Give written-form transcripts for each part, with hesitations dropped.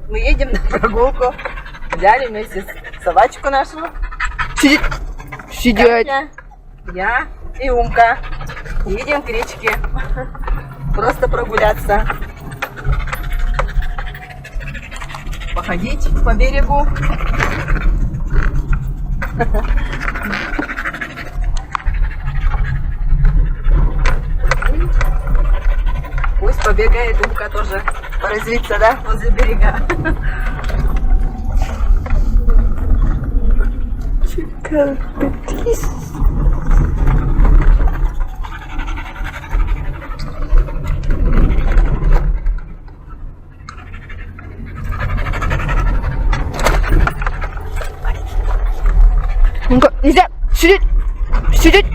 Мы едем на прогулку. Взяли вместе собачку нашу. Сидеть. Я и Умка. Едем к речке. Просто прогуляться. Походить по берегу. Пусть побегает Умка тоже. Порезвиться, да, возле берега. Умка, нельзя! Сидеть! Сидеть!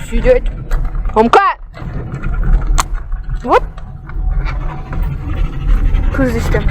Сидеть! Умка! Вот! Кузочка.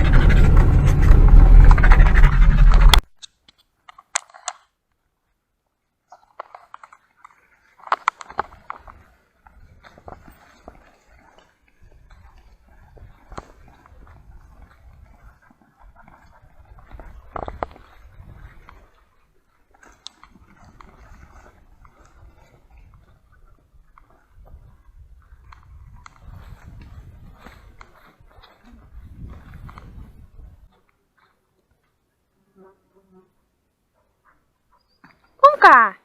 Умка!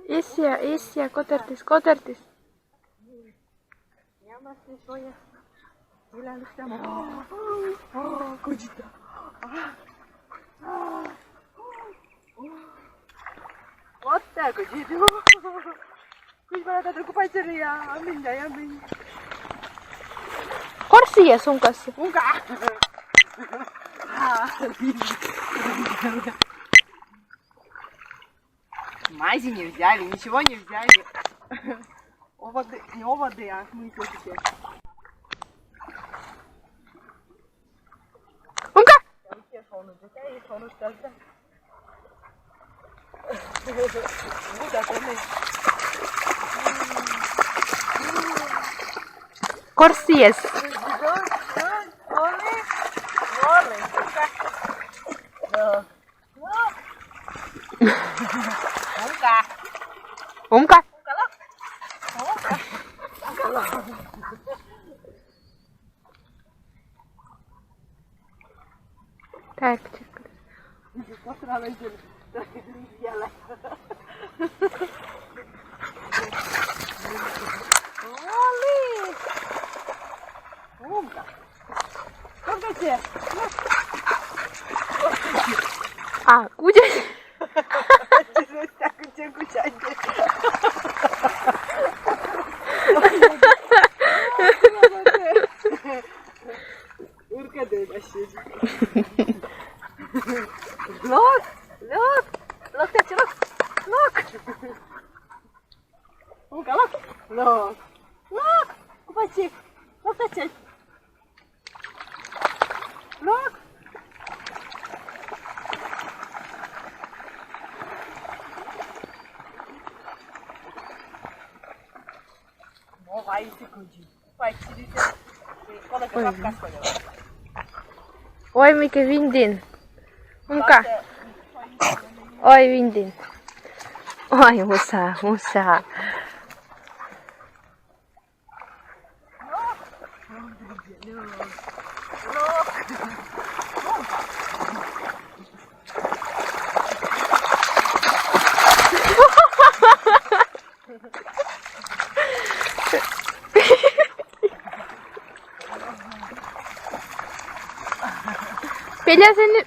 Исия, котертис. Вот так вот иду. Хоть бы это купатель я, аминь. Корсия, сумкасы. Умка! Мази не взяли, ничего не взяли. Оводы, не оводы, а мы все-таки. Умка! Корсиес. Умка. Так, Умка. Сколько тебе? а, кудять? Урка дай щит. Лок, локтячи, лок. Умка, лок. Купачик, локтячи. Лок. Vai секунди. Ой, Мика, Виндин. Умка. Ой, Виндин. Ой, Муса. Pelya seni.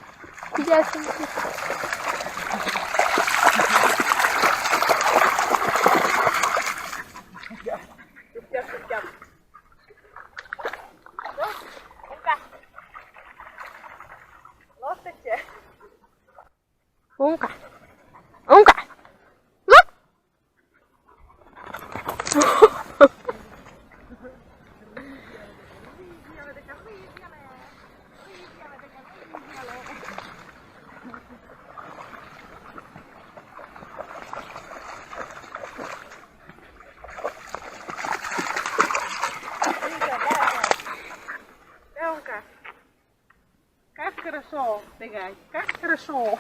Убегай. Как хорошо.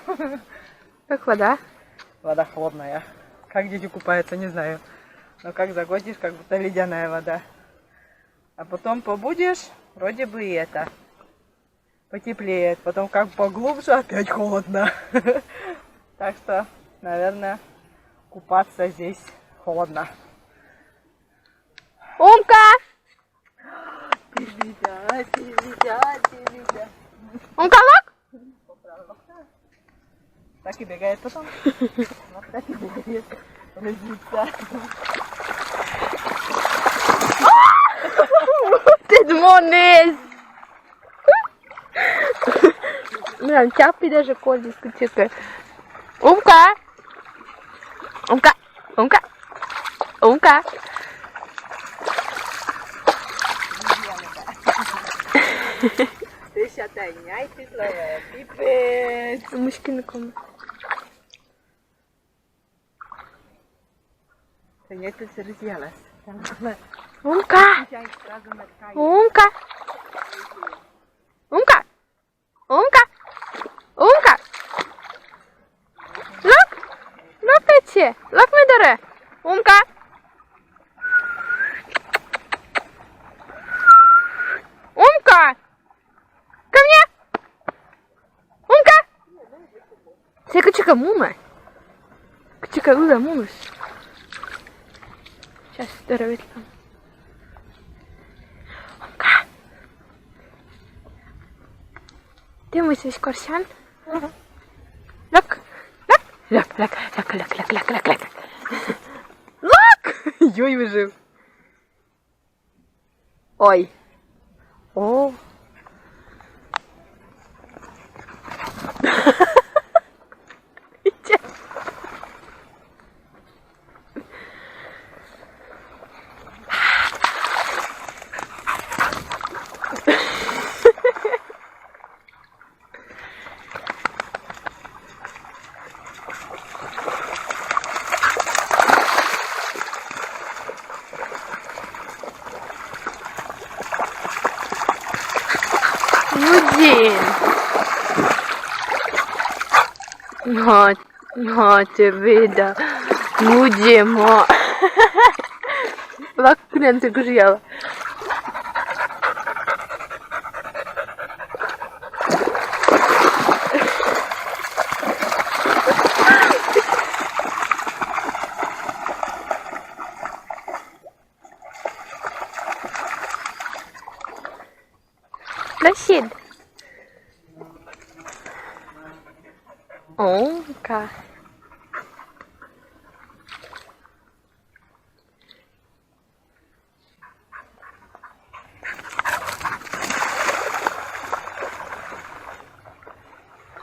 Как вода? Вода холодная. Как дети купаются, не знаю. Но как заглотишь, как будто ледяная вода. А потом побудешь, вроде бы и это. Потеплеет. Потом как поглубже, опять холодно. Так что, наверное, купаться здесь холодно. Умка! Телевизор. Умка, лок! Так и бегает потом. Вот так и бегает. Разится. Te demonezi! Мам, тяпи даже колеску чекай. Умка! Умка! Умка! Умка! Deixa-te aí, pipet. Мышкина комната. Нет, это разъелась. Умка! Умка! Умка! Умка! Умка! Look! Look at you! Look me there! Умка! Умка! Ко мне! Умка! Чека-чека мума! Чека уда мумус! Сейчас здоровит там. Умка! Ты мой свесь корсян? Лак! Лак! Лак! Лак! Лак! Лак! Лак! Лак! Лак! Лак! Лак! Йой, выжив! Ой! О! Мудин! Ja, тебе, Мудимо! Лак клиент грела. Насид. Умка.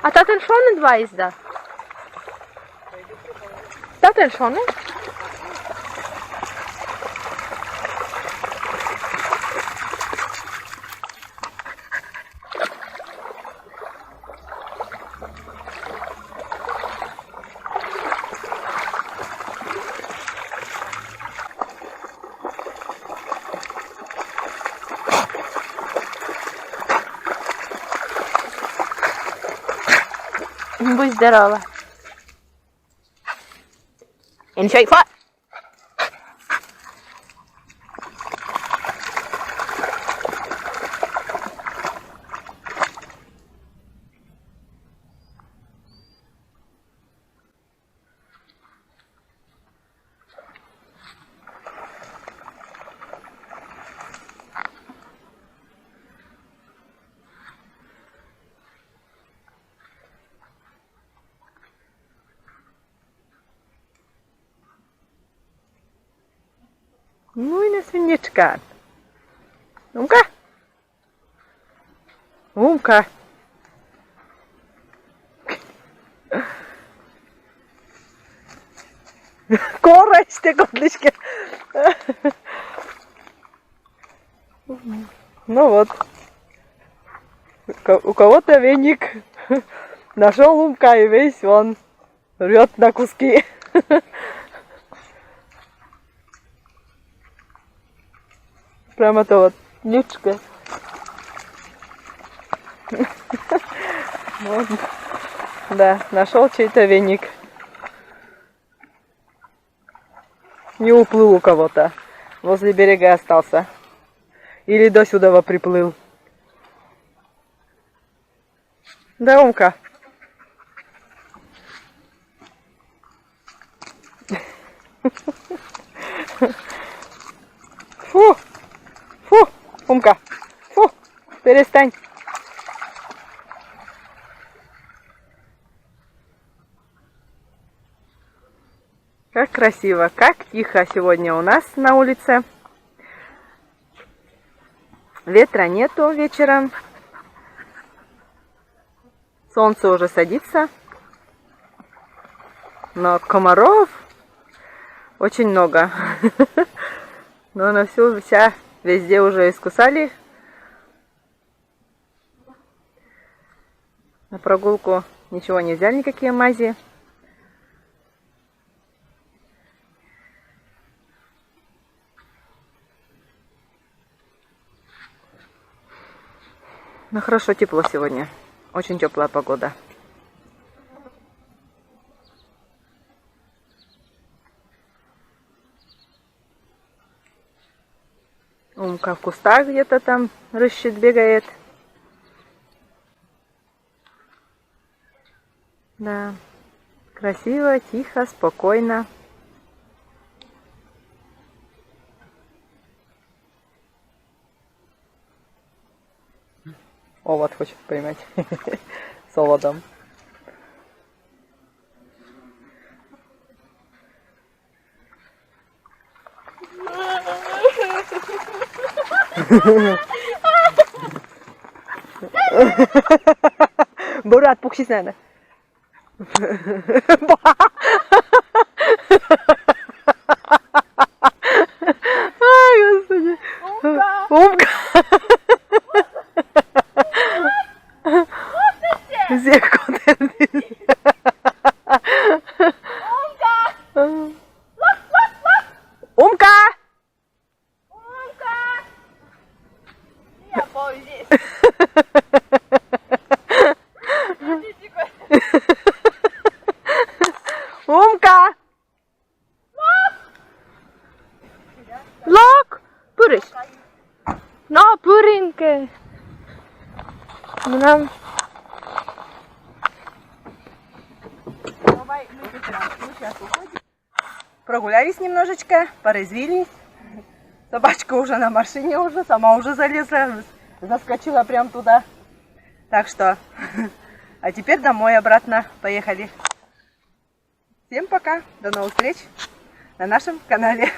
А татен шоны два изда? Татен шоны? Будь здорова. In straight foot. Ну и на свинячка. Умка. Умка. Короче, котлышки. Ну вот. У кого-то веник нашел Умка и весь он рвет на куски. Прямо то вот ниточка. Вот. Да, нашел чей-то веник. Не уплыл у кого-то. Возле берега остался. Или до сюда приплыл. Да, Умка? Фу! Фу! Умка! Фу! Перестань! Как красиво, как тихо сегодня у нас на улице. Ветра нету вечером. Солнце уже садится. Но комаров очень много. Но на вся, везде уже искусали. На прогулку ничего не взяли, никакие мази. Но хорошо, тепло сегодня. Очень теплая погода. Умка в кустах где-то там рыщет, бегает. Да, красиво, тихо, спокойно. Овод хочет поймать с оводом. Буря, отпухнись, надо. Ай, господи. Умка. Всех контент. Умка. Я здесь. Умка! Lok! Puris. No, Purinke. Нам... Прогулялись немножечко, порезвились. Собачка уже на машине уже, сама уже залезла, заскочила прям туда. Так что, а теперь домой обратно поехали. Всем пока, до новых встреч на нашем канале.